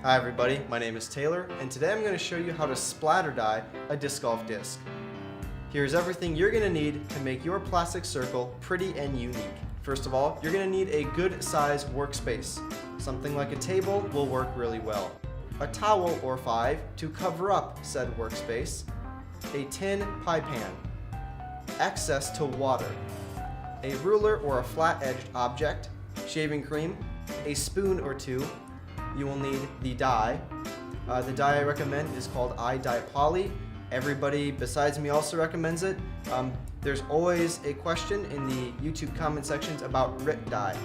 Hi everybody, my name is Taylor, and today I'm going to show you how to splatter dye a disc golf disc. Here's everything you're going to need to make your plastic circle pretty and unique. First of all, you're going to need a good size workspace. Something like a table will work really well. A towel or 5 to cover up said workspace. A tin pie pan. Access to water. A ruler or a flat-edged object. Shaving cream. A spoon or 2. You will need the dye. The dye I recommend is called iDye Poly. Everybody besides me also recommends it. There's always a question in the YouTube comment sections about RIT dye.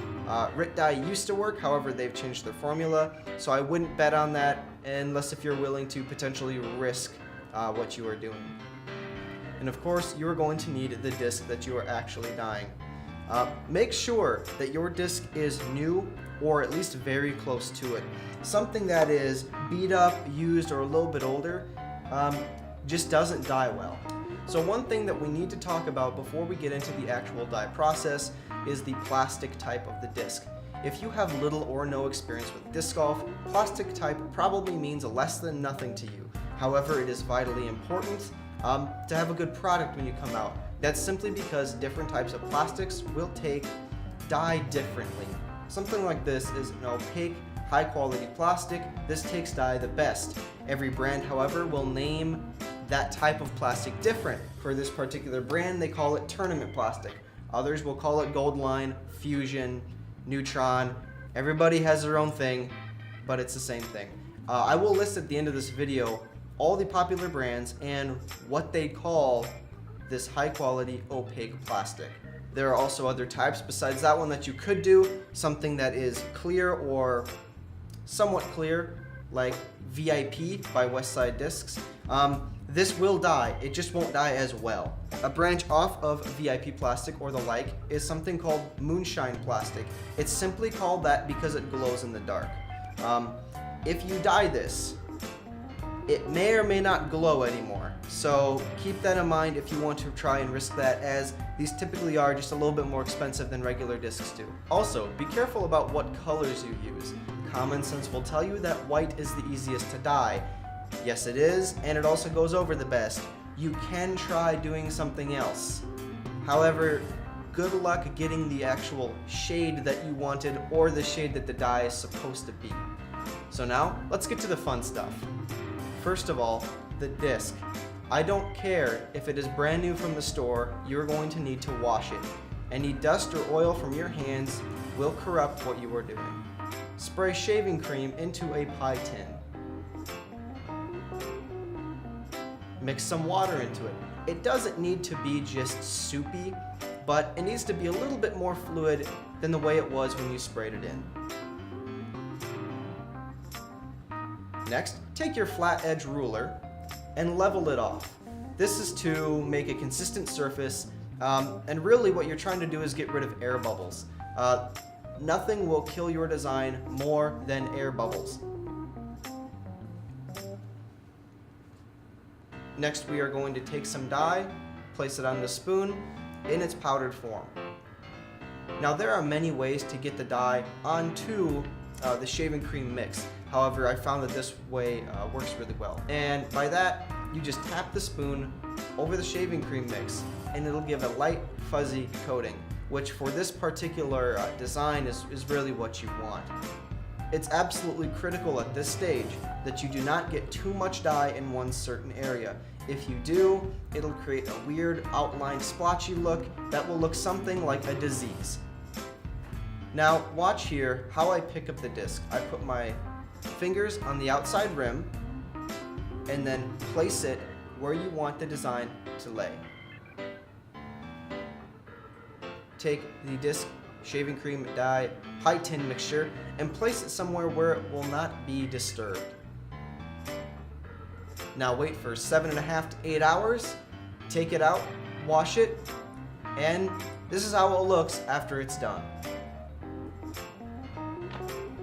RIT dye used to work, however they've changed their formula, so I wouldn't bet on that unless if you're willing to potentially risk what you are doing. And of course, you are going to need the disc that you are actually dyeing. Make sure that your disc is new or at least very close to it. Something that is beat up, used, or a little bit older just doesn't dye well. So one thing that we need to talk about before we get into the actual dye process is the plastic type of the disc. If you have little or no experience with disc golf, plastic type probably means less than nothing to you. However, it is vitally important to have a good product when you come out. That's simply because different types of plastics will take dye differently. Something like this is an opaque, high quality plastic. This takes dye the best. Every brand, however, will name that type of plastic different. For this particular brand, they call it tournament plastic. Others will call it Gold Line, Fusion, Neutron. Everybody has their own thing, but it's the same thing. I will list at the end of this video all the popular brands and what they call this high quality opaque plastic. There are also other types besides that one that you could do, something that is clear or somewhat clear, like VIP by Westside Discs. This will dye, it just won't dye as well. A branch off of VIP plastic or the like is something called moonshine plastic. It's simply called that because it glows in the dark. If you dye this, it may or may not glow anymore. So keep that in mind if you want to try and risk that, as these typically are just a little bit more expensive than regular discs do. Also, be careful about what colors you use. Common sense will tell you that white is the easiest to dye. Yes, it is, and it also goes over the best. You can try doing something else. However, good luck getting the actual shade that you wanted or the shade that the dye is supposed to be. So now, let's get to the fun stuff. First of all, the disc. I don't care if it is brand new from the store, you're going to need to wash it. Any dust or oil from your hands will corrupt what you are doing. Spray shaving cream into a pie tin. Mix some water into it. It doesn't need to be just soupy, but it needs to be a little bit more fluid than the way it was when you sprayed it in. Next, take your flat edge ruler and level it off. This is to make a consistent surface, and really what you're trying to do is get rid of air bubbles. Nothing will kill your design more than air bubbles. Next, we are going to take some dye, place it on the spoon in its powdered form. Now there are many ways to get the dye onto the shaving cream mix. However, I found that this way works really well. And by that, you just tap the spoon over the shaving cream mix and it'll give a light fuzzy coating, which for this particular design is really what you want. It's absolutely critical at this stage that you do not get too much dye in one certain area. If you do, it'll create a weird outlined splotchy look that will look something like a disease. Now watch here how I pick up the disc. I put my fingers on the outside rim and then place it where you want the design to lay. Take the disc, shaving cream, dye, pie tin mixture and place it somewhere where it will not be disturbed. Now wait for 7.5 to 8 hours, take it out, wash it, and this is how it looks after it's done.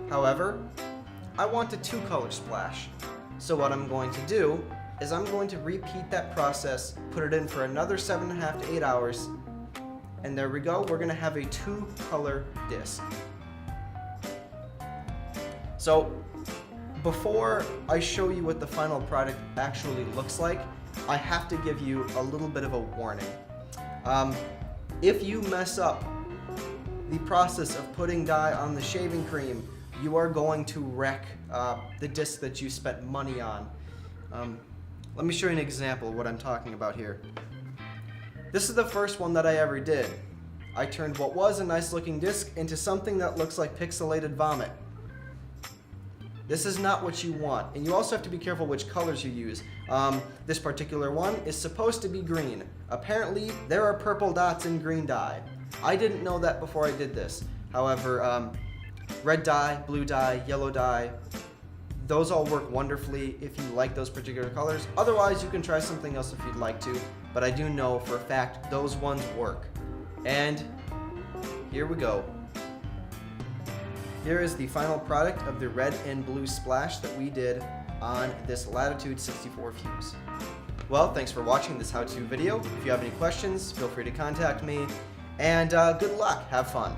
However, I want a 2-color splash. So what I'm going to do is I'm going to repeat that process, put it in for another 7.5 to 8 hours, and there we go, we're gonna have a 2-color disc. So before I show you what the final product actually looks like, I have to give you a little bit of a warning. If you mess up the process of putting dye on the shaving cream, you are going to wreck the disc that you spent money on. Let me show you an example of what I'm talking about here. This is the first one that I ever did. I turned what was a nice looking disc into something that looks like pixelated vomit. This is not what you want, and you also have to be careful which colors you use. This particular one is supposed to be green. Apparently, there are purple dots in green dye. I didn't know that before I did this. However, red dye, blue dye, yellow dye, those all work wonderfully if you like those particular colors. Otherwise, you can try something else if you'd like to, but I do know for a fact those ones work. And here we go. Here is the final product of the red and blue splash that we did on this Latitude 64 fuse. Well, thanks for watching this how-to video. If you have any questions, feel free to contact me. And good luck. Have fun.